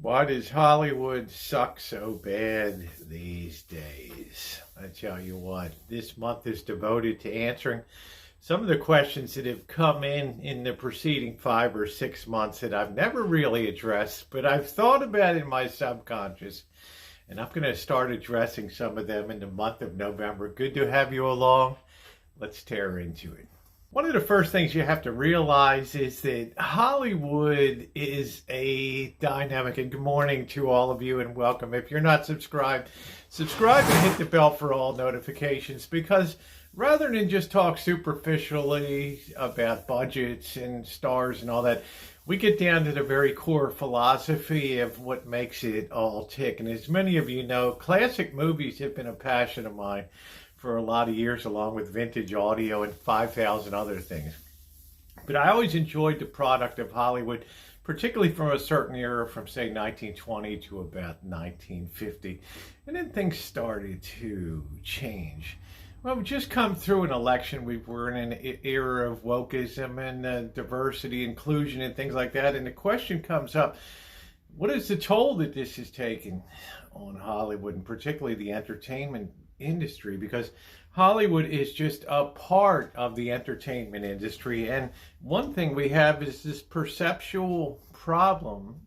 Why does Hollywood suck so bad these days? I tell you what, this month is devoted to answering some of the questions that have come in the preceding 5 or 6 months that I've never really addressed, but I've thought about in my subconscious, and I'm going to start addressing some of them in the month of November. Good to have you along. Let's tear into it. One of the first things you have to realize is that Hollywood is a dynamic, and good morning to all of you and welcome. If you're not subscribed, subscribe and hit the bell for all notifications, because rather than just talk superficially about budgets and stars and all that, we get down to the very core philosophy of what makes it all tick. And as many of you know, classic movies have been a passion of mine for a lot of years, along with vintage audio and 5,000 other things. But I always enjoyed the product of Hollywood, particularly from a certain era, from say 1920 to about 1950. And then things started to change. Well, we've just come through an election. We're in an era of wokeism and diversity, inclusion, and things like that. And the question comes up, what is the toll that this has taken on Hollywood, and particularly the entertainment industry? Because Hollywood is just a part of the entertainment industry, and one thing we have is this perceptual problem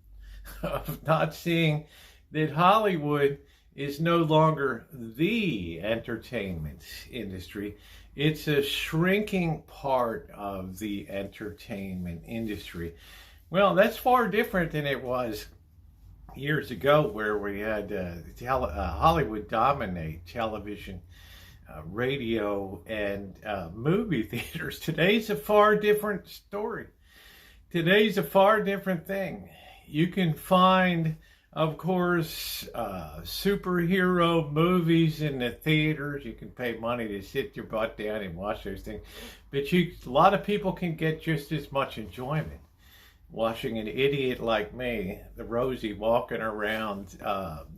of not seeing that Hollywood is no longer the entertainment industry. It's a shrinking part of the entertainment industry. Well, that's far different than it was years ago, where we had Hollywood dominate television, radio, and movie theaters. Today's a far different story. Today's a far different thing. You can find, of course, superhero movies in the theaters. You can pay money to sit your butt down and watch those things. But a lot of people can get just as much enjoyment watching an idiot like me, the Rosie, walking around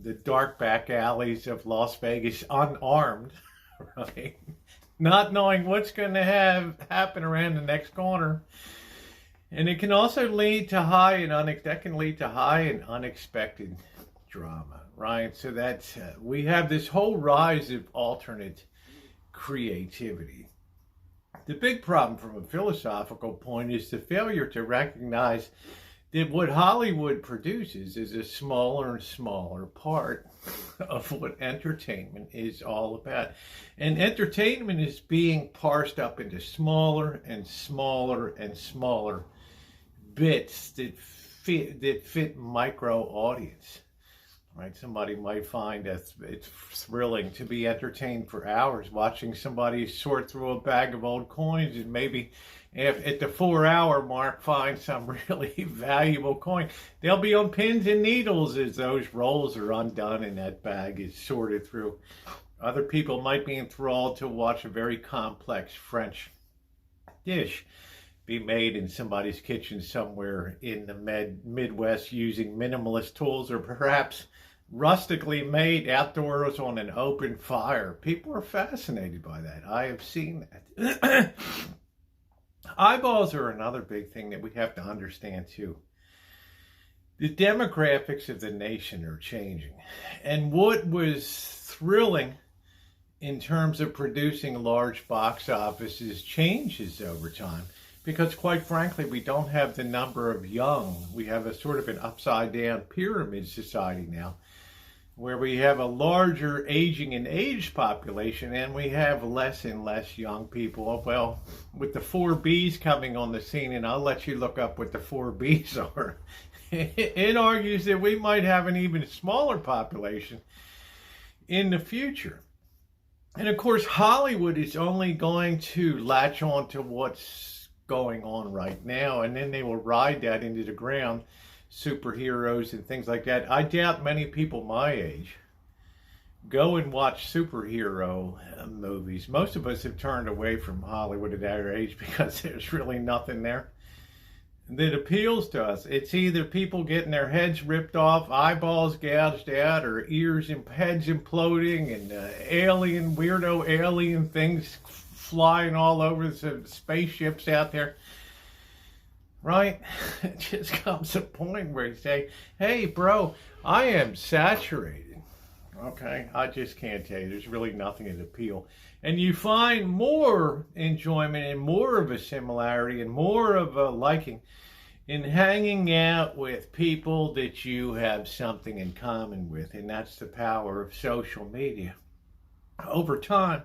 the dark back alleys of Las Vegas unarmed, right? Not knowing what's going to happen around the next corner. And it can also lead to high and unexpected drama, right? So that's we have this whole rise of alternate creativity. The big problem from a philosophical point is the failure to recognize that what Hollywood produces is a smaller and smaller part of what entertainment is all about. And entertainment is being parsed up into smaller and smaller and smaller bits that fit micro audience. Right? Somebody might find that it's thrilling to be entertained for hours watching somebody sort through a bag of old coins, and maybe at the 4-hour mark find some really valuable coin. They'll be on pins and needles as those rolls are undone and that bag is sorted through. Other people might be enthralled to watch a very complex French dish be made in somebody's kitchen somewhere in the Midwest using minimalist tools, or perhaps rustically made outdoors on an open fire. People are fascinated by that. I have seen that. Eyeballs are another big thing that we have to understand too. The demographics of the nation are changing. And what was thrilling in terms of producing large box offices changes over time. Because quite frankly, we don't have the number of young. We have a sort of an upside down pyramid society now, where we have a larger aging and aged population, and we have less and less young people. Well, with the 4Bs coming on the scene, and I'll let you look up what the 4Bs are, it argues that we might have an even smaller population in the future. And of course, Hollywood is only going to latch on to what's going on right now, and then they will ride that into the ground, superheroes and things like that. I doubt many people my age go and watch superhero movies. Most of us have turned away from Hollywood at our age because there's really nothing there that appeals to us. It's either people getting their heads ripped off, eyeballs gouged out, or heads imploding, and weirdo alien things flying all over the spaceships out there. right? It just comes a point where you say, hey, bro, I am saturated. Okay, I just can't tell you. There's really nothing that appeal. And you find more enjoyment and more of a similarity and more of a liking in hanging out with people that you have something in common with. And that's the power of social media. Over time,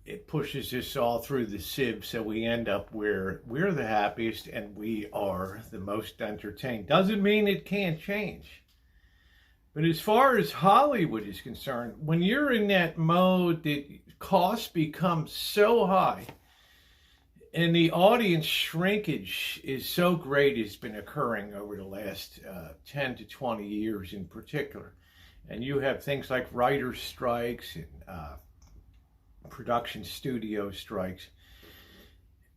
it pushes us all through the sieve, so we end up where we're the happiest and we are the most entertained. Doesn't mean it can't change. But as far as Hollywood is concerned, when you're in that mode that costs become so high and the audience shrinkage is so great, it's been occurring over the last 10 to 20 years in particular. And you have things like writers' strikes and production studio strikes.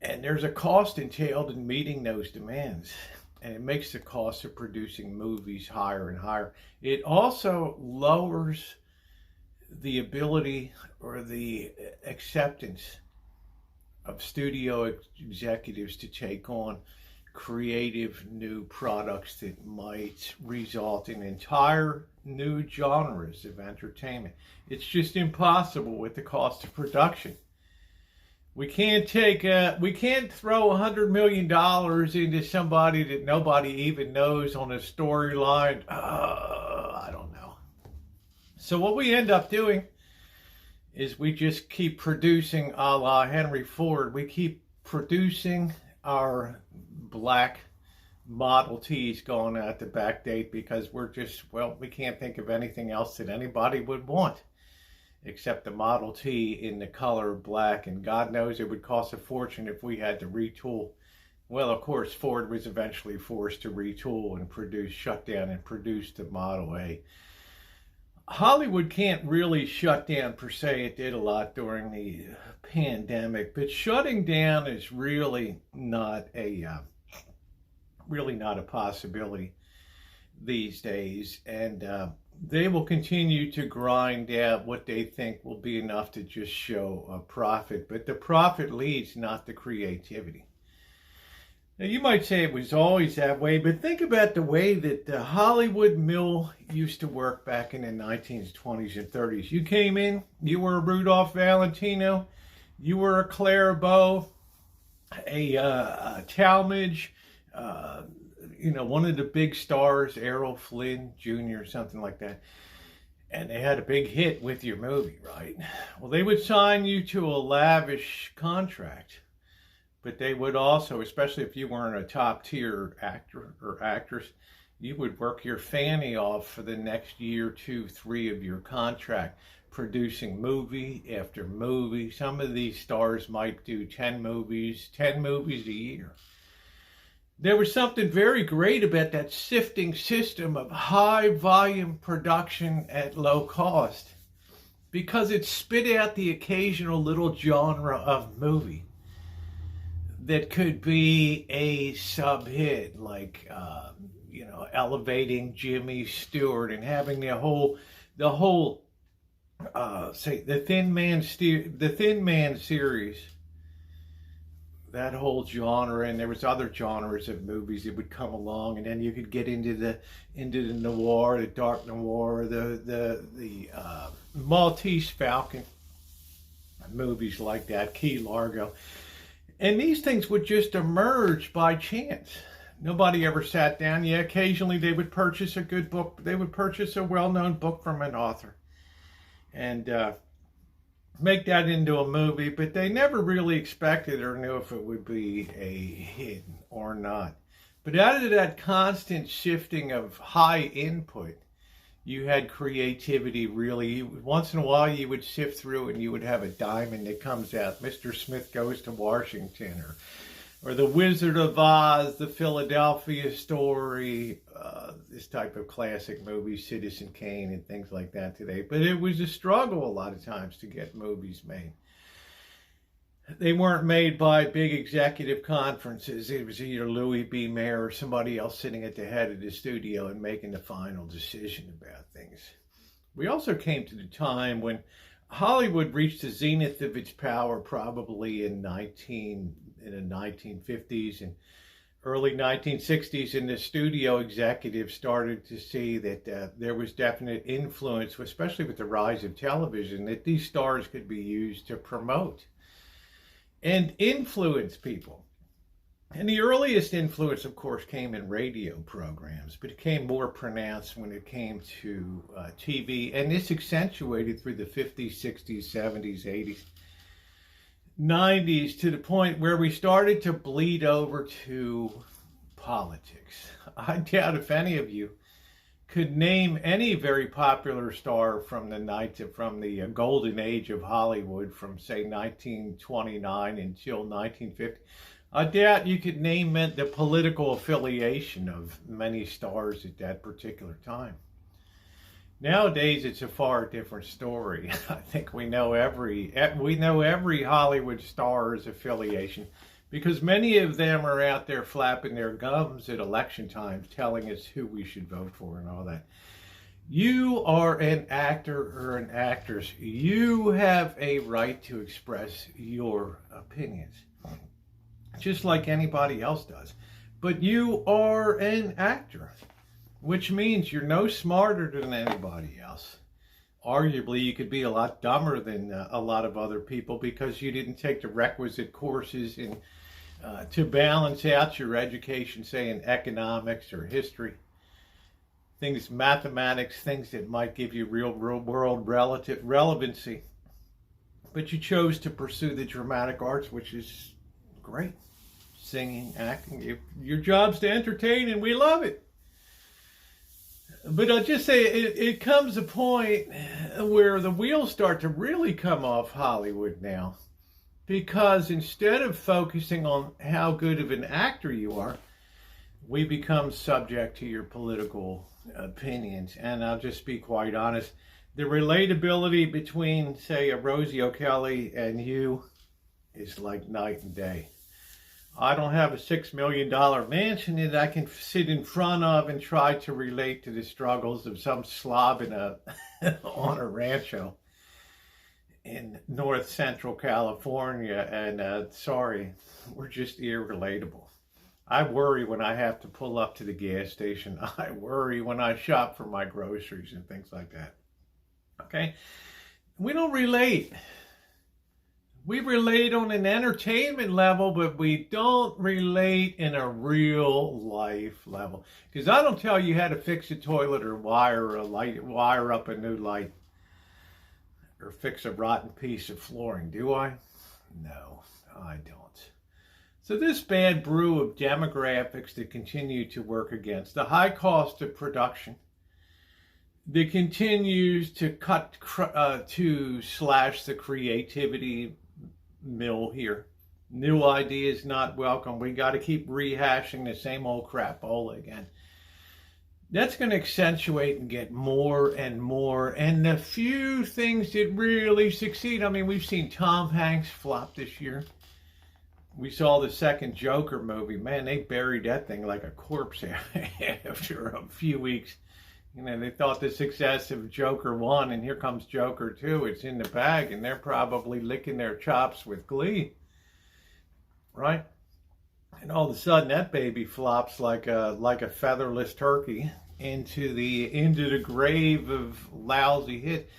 And there's a cost entailed in meeting those demands. And it makes the cost of producing movies higher and higher. It also lowers the ability or the acceptance of studio executives to take on creative new products that might result in entire new genres of entertainment. It's just impossible with the cost of production. We can't throw $100 million into somebody that nobody even knows on a storyline. I don't know. So what we end up doing is we just keep producing a la Henry Ford. We keep producing our black Model T's going out the back date because we can't think of anything else that anybody would want except the Model T in the color black, and God knows it would cost a fortune if we had to retool. Well, of course, Ford was eventually forced to retool and shut down and produce the Model A. Hollywood can't really shut down per se. It did a lot during the pandemic, but shutting down is really not a possibility these days. And they will continue to grind out what they think will be enough to just show a profit. But the profit leads, not the creativity. Now, you might say it was always that way, but think about the way that the Hollywood mill used to work back in the 1920s and 30s. You came in, you were a Rudolph Valentino, you were a Clairbeau, a Talmadge, one of the big stars, Errol Flynn Jr., something like that. And they had a big hit with your movie, right? Well, they would sign you to a lavish contract. But they would also, especially if you weren't a top tier actor or actress, you would work your fanny off for the next year, 2, 3 of your contract, producing movie after movie. Some of these stars might do 10 movies a year. There was something very great about that sifting system of high volume production at low cost, because it spit out the occasional little genre of movie that could be a sub-hit, like, elevating Jimmy Stewart and having the whole, the Thin Man series, that whole genre. And there was other genres of movies that would come along, and then you could get into the noir, the dark noir, the Maltese Falcon, movies like that, Key Largo. And these things would just emerge by chance. Nobody ever sat down. Yeah, occasionally they would purchase a good book. They would purchase a well-known book from an author and make that into a movie, but they never really expected or knew if it would be a hit or not. But out of that constant shifting of high input, you had creativity. Really, once in a while you would sift through and you would have a diamond that comes out. Mr. Smith Goes to Washington, or The Wizard of Oz, The Philadelphia Story, this type of classic movie, Citizen Kane and things like that today. But it was a struggle a lot of times to get movies made. They weren't made by big executive conferences. It was either Louis B. Mayer or somebody else sitting at the head of the studio and making the final decision about things. We also came to the time when Hollywood reached the zenith of its power, probably in the 1950s, and early 1960s, and the studio executives started to see that there was definite influence, especially with the rise of television, that these stars could be used to promote and influence people. And the earliest influence, of course, came in radio programs, but it came more pronounced when it came to TV. And this accentuated through the 50s, 60s, 70s, 80s, 90s, to the point where we started to bleed over to politics. I doubt if any of you could name any very popular star from the golden age of Hollywood, from say 1929 until 1950. I doubt you could name the political affiliation of many stars at that particular time. Nowadays, it's a far different story. I think we know every Hollywood star's affiliation, because many of them are out there flapping their gums at election times, telling us who we should vote for and all that. You are an actor or an actress. You have a right to express your opinions, just like anybody else does. But you are an actor, which means you're no smarter than anybody else. Arguably, you could be a lot dumber than a lot of other people, because you didn't take the requisite courses to balance out your education, say in economics or history, mathematics, things that might give you real world relevancy. But you chose to pursue the dramatic arts, which is great. Singing, acting, your job's to entertain, and we love it. But I'll just say it comes a point where the wheels start to really come off Hollywood now, because instead of focusing on how good of an actor you are, we become subject to your political opinions. And I'll just be quite honest, the relatability between, say, a Rosie O'Kelly and you is like night and day. I don't have a $6 million mansion that I can sit in front of and try to relate to the struggles of some slob on a rancho in North Central California. And sorry, we're just irrelatable. I worry when I have to pull up to the gas station. I worry when I shop for my groceries and things like that. Okay? We don't relate. We relate on an entertainment level, but we don't relate in a real life level. Because I don't tell you how to fix a toilet or wire up a new light, or fix a rotten piece of flooring, do I? No, I don't. So this bad brew of demographics that continue to work against the high cost of production, that continues to slash the creativity mill here. New ideas not welcome. We got to keep rehashing the same old crapola again. That's going to accentuate and get more and more. And the few things that really succeed, I mean, we've seen Tom Hanks flop this year. We saw the second Joker movie. Man, they buried that thing like a corpse after a few weeks. You know, they thought the success of Joker 1, and here comes Joker 2. It's in the bag, and they're probably licking their chops with glee. Right? And all of a sudden, that baby flops like a featherless turkey into the grave of lousy hit.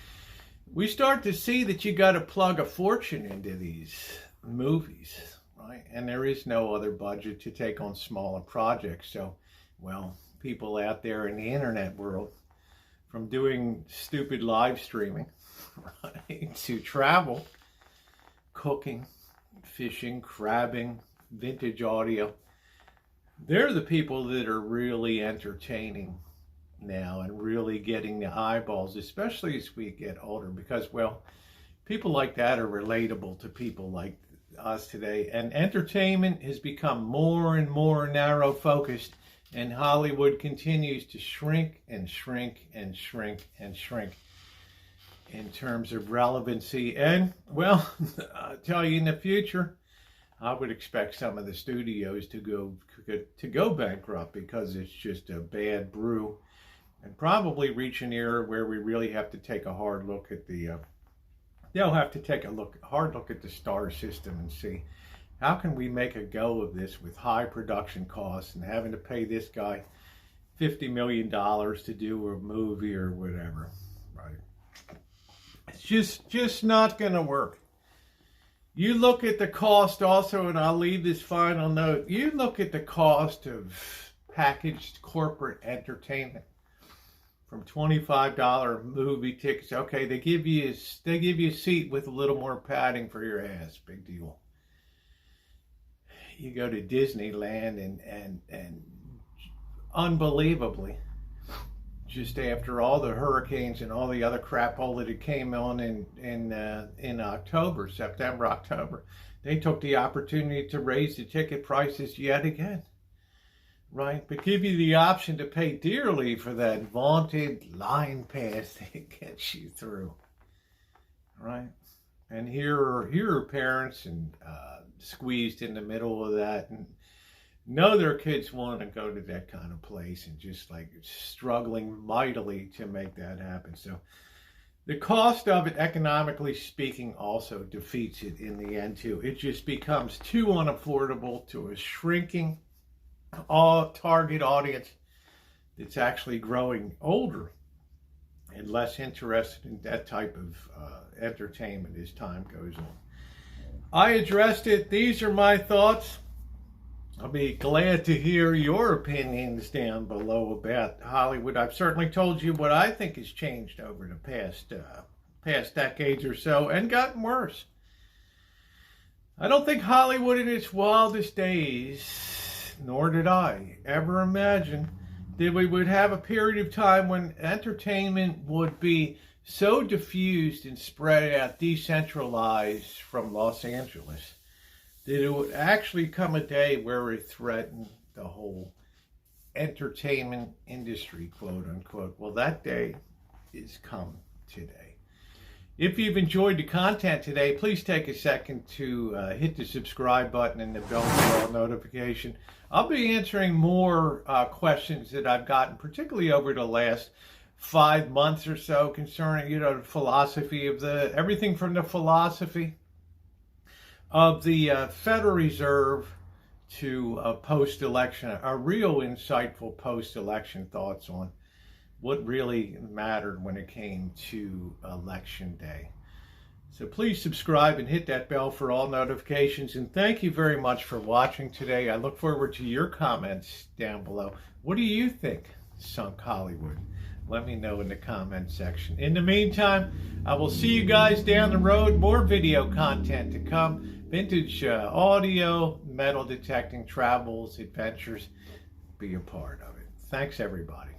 We start to see that you got to plug a fortune into these movies, right? And there is no other budget to take on smaller projects. So, well, people out there in the internet world, from doing stupid live streaming, right, to travel, cooking, fishing, crabbing, vintage audio, they're the people that are really entertaining now and really getting the eyeballs, especially as we get older, because, well, people like that are relatable to people like us today. And entertainment has become more and more narrow focused, and Hollywood continues to shrink and shrink and shrink and shrink in terms of relevancy. And, well, I'll tell you, in the future, I would expect some of the studios to go bankrupt, because it's just a bad brew, and probably reach an era where we really have to take a hard look at hard look at the star system and see How can we make a go of this with high production costs and having to pay this guy $50 million to do a movie or whatever, right? It's just not going to work. You look at the cost also, and I'll leave this final note. You look at the cost of packaged corporate entertainment, from $25 movie tickets. Okay, they give you a seat with a little more padding for your ass. Big deal. You go to Disneyland and unbelievably, just after all the hurricanes and all the other crapola that came on in October, September, October, they took the opportunity to raise the ticket prices yet again, right? But give you the option to pay dearly for that vaunted line pass that gets you through, right? And here are parents and squeezed in the middle of that and know their kids want to go to that kind of place and just like struggling mightily to make that happen. So the cost of it, economically speaking, also defeats it in the end too. It just becomes too unaffordable to a shrinking target audience that's actually growing older and less interested in that type of entertainment as time goes on. I addressed it. These are my thoughts. I'll be glad to hear your opinions down below about Hollywood. I've certainly told you what I think has changed over the past decades or so and gotten worse. I don't think Hollywood in its wildest days, nor did I ever imagine that we would have a period of time when entertainment would be so diffused and spread out, decentralized from Los Angeles, that it would actually come a day where it threatened the whole entertainment industry, quote unquote. Well, that day is come today. If you've enjoyed the content today, please take a second to hit the subscribe button and the bell for all notification. I'll be answering more questions that I've gotten, particularly over the last 5 months or so, concerning, the philosophy of everything from the philosophy of the Federal Reserve to post-election, a real insightful post-election thoughts on what really mattered when it came to election day. So please subscribe and hit that bell for all notifications. And thank you very much for watching today. I look forward to your comments down below. What do you think sunk Hollywood? Let me know in the comment section. In the meantime, I will see you guys down the road. More video content to come. Vintage audio, metal detecting, travels, adventures. Be a part of it. Thanks, everybody.